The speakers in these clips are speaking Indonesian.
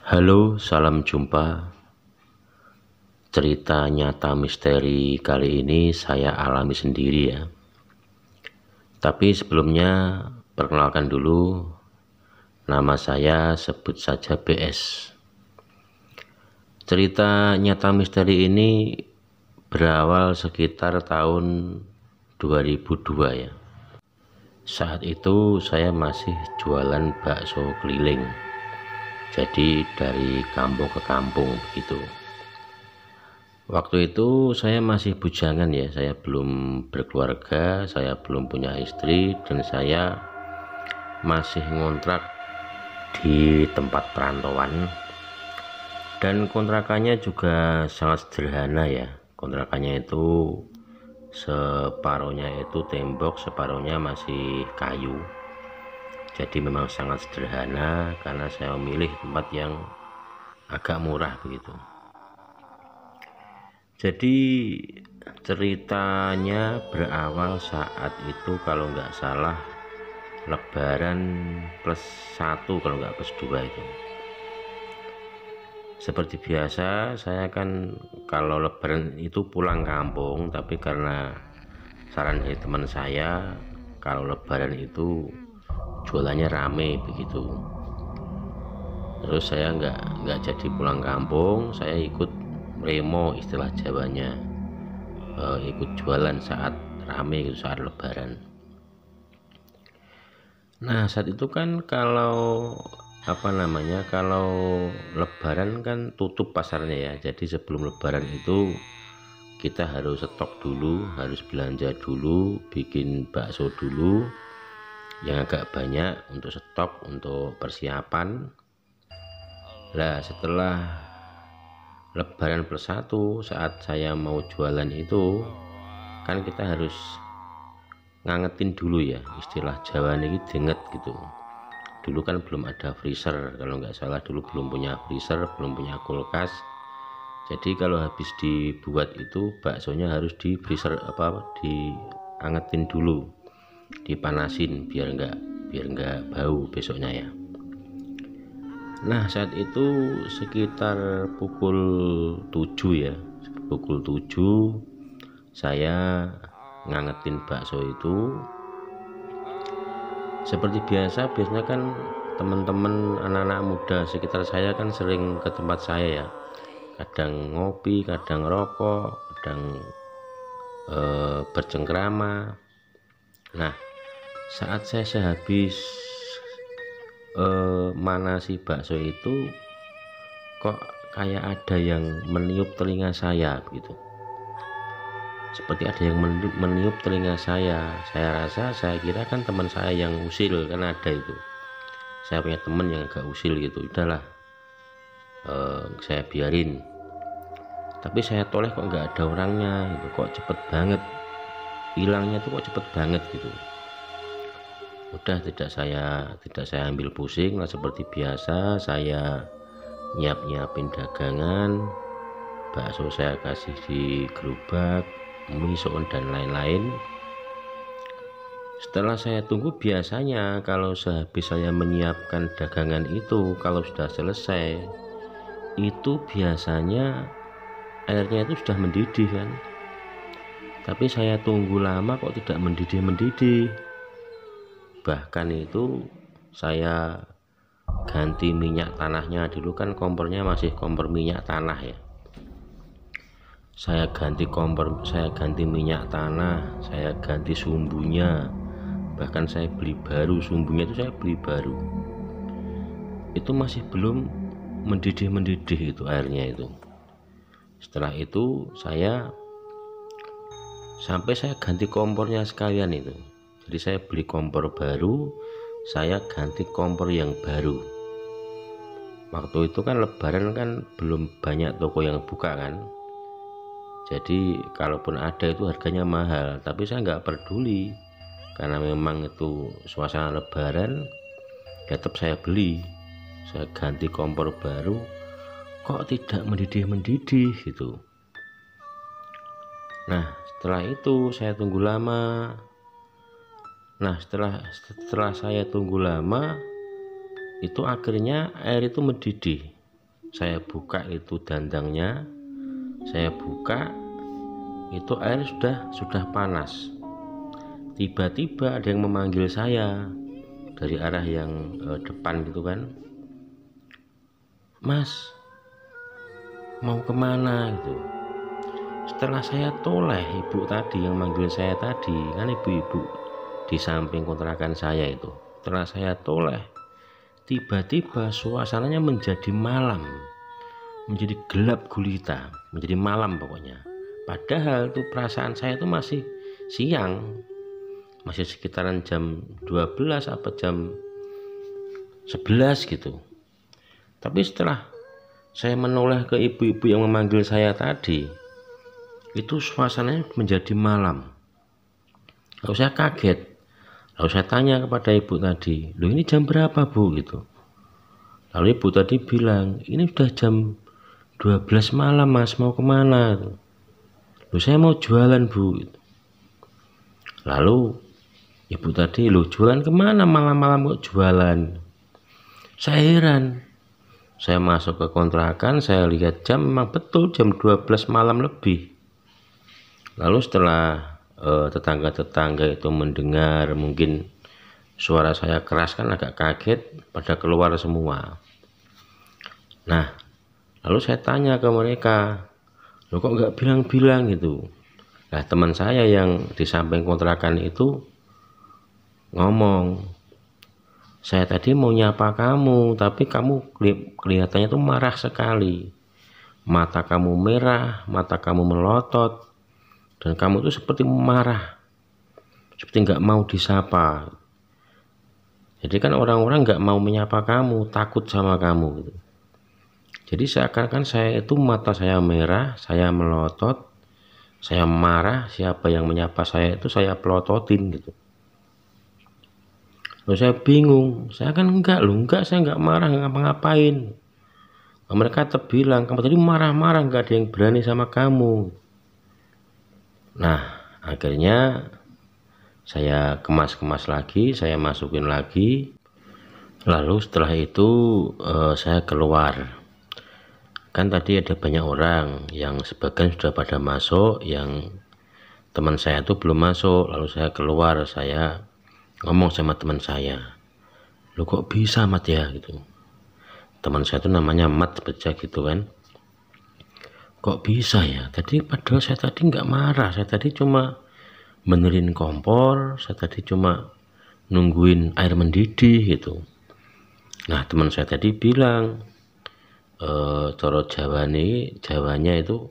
Halo, salam jumpa. Cerita nyata misteri kali ini saya alami sendiri ya. Tapi sebelumnya perkenalkan dulu, nama saya sebut saja BS. Cerita nyata misteri ini berawal sekitar tahun 2002 ya. Saat itu saya masih jualan bakso keliling. Jadi dari kampung ke kampung begitu. Waktu itu saya masih bujangan ya, saya belum berkeluarga, saya belum punya istri, dan saya masih ngontrak di tempat perantauan. Dan kontrakannya juga sangat sederhana ya. Kontrakannya itu separuhnya itu tembok, separuhnya masih kayu. Jadi memang sangat sederhana karena saya memilih tempat yang agak murah begitu. Jadi ceritanya berawal saat itu kalau nggak salah Lebaran +1 kalau nggak +2 itu. Seperti biasa saya kan kalau Lebaran itu pulang kampung, tapi karena saran dari teman saya kalau Lebaran itu jualannya rame begitu. Terus saya nggak jadi pulang kampung, saya ikut remo istilah Jawanya, ikut jualan saat rame gitu, saat Lebaran. Nah saat itu kan kalau kalau Lebaran kan tutup pasarnya ya. Jadi sebelum Lebaran itu kita harus stok dulu, harus belanja dulu, bikin bakso dulu yang agak banyak untuk stok, untuk persiapan. Nah setelah Lebaran +1 saat saya mau jualan itu kan kita harus ngangetin dulu ya, istilah Jawa ini dinget gitu. Dulu kan belum ada freezer, kalau nggak salah dulu belum punya freezer, belum punya kulkas. Jadi kalau habis dibuat itu baksonya harus di freezer diangetin dulu, dipanasin biar nggak bau besoknya ya. Nah saat itu sekitar pukul 7 ya, pukul 7 saya ngangetin bakso itu. Seperti biasanya kan teman-teman anak-anak muda sekitar saya kan sering ke tempat saya ya, kadang ngopi, kadang rokok, kadang bercengkrama. Nah saat saya sehabis manasi bakso itu kok kayak ada yang meniup telinga saya begitu, seperti ada yang meniup telinga saya kira kan teman saya yang usil, kan ada itu, saya punya teman yang agak usil gitu. Udahlah, saya biarin, tapi saya toleh kok nggak ada orangnya gitu, kok cepet banget hilangnya tuh, kok cepet banget gitu. Udah tidak saya ambil pusing lah, seperti biasa saya nyiapin dagangan, bakso saya kasih di gerobak, mie, soun dan lain-lain. Setelah saya tunggu, biasanya kalau sehabis saya menyiapkan dagangan itu, kalau sudah selesai itu biasanya airnya itu sudah mendidih kan, tapi saya tunggu lama kok tidak mendidih. Bahkan itu saya ganti minyak tanahnya, dulu kan kompornya masih kompor minyak tanah ya. Saya ganti kompor, saya ganti minyak tanah, saya ganti sumbunya, bahkan saya beli baru sumbunya, itu saya beli baru. Itu masih belum mendidih itu airnya itu. Setelah itu saya ganti kompornya sekalian itu. Jadi saya beli kompor baru, saya ganti kompor yang baru. Waktu itu kan Lebaran kan belum banyak toko yang buka kan, jadi kalaupun ada itu harganya mahal, tapi saya nggak peduli karena memang itu suasana Lebaran, tetap saya beli. Saya ganti kompor baru, kok tidak mendidih gitu. Nah setelah itu saya tunggu lama. Nah setelah saya tunggu lama itu akhirnya air itu mendidih. saya buka itu dandangnya, saya buka itu air sudah panas. Tiba-tiba ada yang memanggil saya dari arah yang depan gitu kan, "Mas, mau kemana?" gitu. Setelah saya toleh ibu tadi yang manggil saya tadi, kan ibu-ibu di samping kontrakan saya itu. Setelah saya toleh, tiba-tiba suasananya menjadi malam, menjadi gelap gulita, menjadi malam pokoknya. Padahal tuh perasaan saya itu masih siang, masih sekitaran jam 12 apa jam 11 gitu. Tapi setelah saya menoleh ke ibu-ibu yang memanggil saya tadi, itu suasananya menjadi malam. Lalu saya kaget. Lalu saya tanya kepada ibu tadi, "Loh, ini jam berapa, Bu?" gitu. Lalu ibu tadi bilang, "Ini sudah jam 12 malam, Mas, mau kemana?" "Loh, saya mau jualan, Bu." gitu. Lalu ibu tadi, "Loh, jualan kemana malam-malam kok jualan?" Saya heran. Saya masuk ke kontrakan, saya lihat jam, memang betul jam 12 malam lebih. Lalu setelah tetangga-tetangga itu mendengar mungkin suara saya keras, kan agak kaget, pada keluar semua. Nah, lalu saya tanya ke mereka, "Loh, kok nggak bilang-bilang gitu?" Nah, teman saya yang di samping kontrakan itu ngomong, "Saya tadi mau nyapa kamu, tapi kamu kelihatannya tuh marah sekali. Mata kamu merah, mata kamu melotot, dan kamu tuh seperti marah, seperti nggak mau disapa. Jadi kan orang-orang nggak mau menyapa kamu, takut sama kamu gitu. Jadi seakan-akan saya itu mata saya merah, saya melotot, saya marah, siapa yang menyapa saya itu saya pelototin gitu." Lalu saya bingung, saya kan enggak, saya nggak marah, nggak ngapa-ngapain. Mereka terbilang, "Kamu tadi marah-marah, nggak ada yang berani sama kamu." Nah, akhirnya saya kemas-kemas lagi, saya masukin lagi. Lalu setelah itu saya keluar. Kan tadi ada banyak orang, yang sebagian sudah pada masuk, yang teman saya itu belum masuk. Lalu saya keluar, saya ngomong sama teman saya, "Loh, kok bisa, Mat ya?" gitu. Teman saya itu namanya Mat Beja gitu kan. "Kok bisa ya? Tadi padahal saya tadi nggak marah, saya tadi cuma benerin kompor, saya tadi cuma nungguin air mendidih gitu." Nah, teman saya tadi bilang, coro Jawanya itu,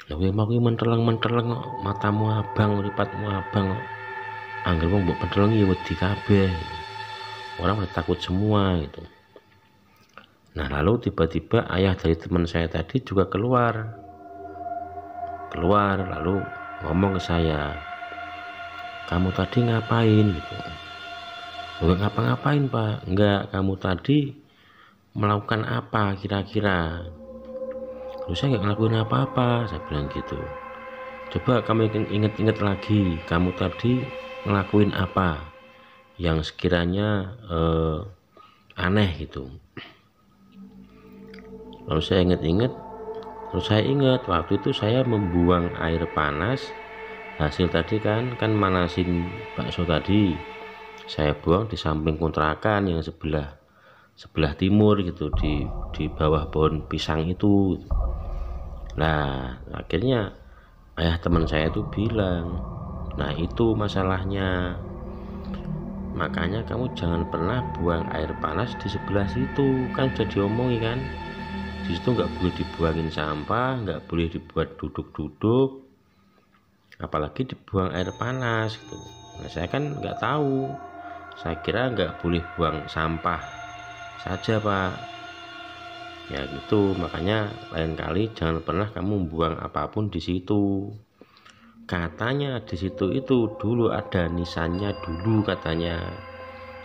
"Lha kowe mau menterleng-menterleng kok, matamu abang, mripatmu abang kok. Anggere wong mbok pentelengi ya wedi kabeh. Orang pada takut semua," gitu. Nah, lalu tiba-tiba ayah dari teman saya tadi juga keluar lalu ngomong ke saya, "Kamu tadi ngapain?" gitu. "Enggak ngapa-ngapain, Pak." "Enggak, kamu tadi melakukan apa kira-kira?" "Loh, saya nggak ngelakuin apa-apa," saya bilang gitu. "Coba kamu inget-inget lagi, kamu tadi ngelakuin apa yang sekiranya aneh gitu." Lalu saya inget-inget, terus saya ingat waktu itu saya membuang air panas. Hasil tadi kan manasin bakso tadi, saya buang di samping kontrakan yang sebelah timur gitu, di bawah pohon pisang itu. Nah, akhirnya ayah teman saya itu bilang, "Nah, itu masalahnya, makanya kamu jangan pernah buang air panas di sebelah situ." Kan sudah diomongi kan, di situ nggak boleh dibuangin sampah, nggak boleh dibuat duduk-duduk, apalagi dibuang air panas gitu. Nah, saya kan nggak tahu, saya kira nggak boleh buang sampah saja, Pak. Ya gitu, makanya lain kali jangan pernah kamu buang apapun di situ. Katanya di situ itu dulu ada nisannya dulu katanya.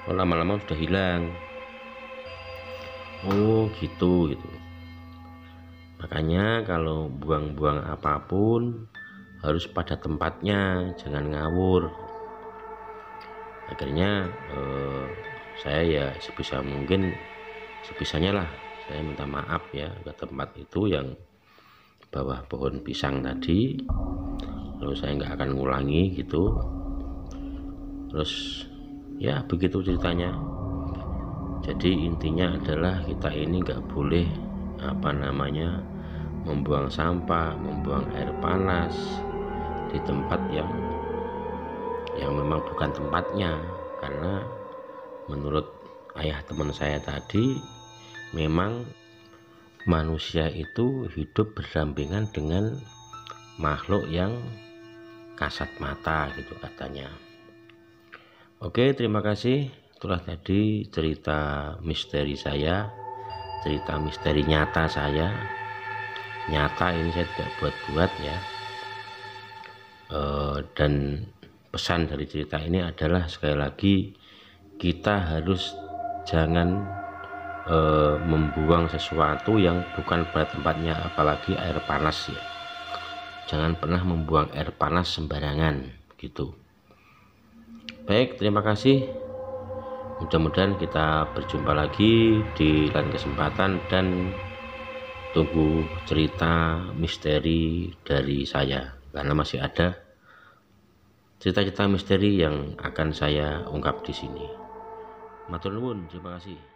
Oh, lama-lama sudah hilang. Oh gitu. Makanya kalau buang-buang apapun harus pada tempatnya, jangan ngawur. Akhirnya saya ya sebisanya lah saya minta maaf ya ke tempat itu yang bawah pohon pisang tadi. Lalu saya nggak akan ngulangi gitu. Terus ya begitu ceritanya. Jadi intinya adalah kita ini nggak boleh membuang sampah, membuang air panas di tempat yang memang bukan tempatnya. Karena menurut ayah teman saya tadi, memang manusia itu hidup berdampingan dengan makhluk yang kasat mata gitu katanya. Oke, terima kasih. Itulah tadi cerita misteri saya, cerita misteri nyata saya. Nyata ini saya tidak buat-buat ya. Dan pesan dari cerita ini adalah sekali lagi kita harus jangan membuang sesuatu yang bukan pada tempatnya, apalagi air panas ya. Jangan pernah membuang air panas sembarangan gitu. Baik, terima kasih. Mudah-mudahan kita berjumpa lagi di lain kesempatan dan tunggu cerita misteri dari saya, karena masih ada cerita-cerita misteri yang akan saya ungkap di sini. Matur nuwun, terima kasih.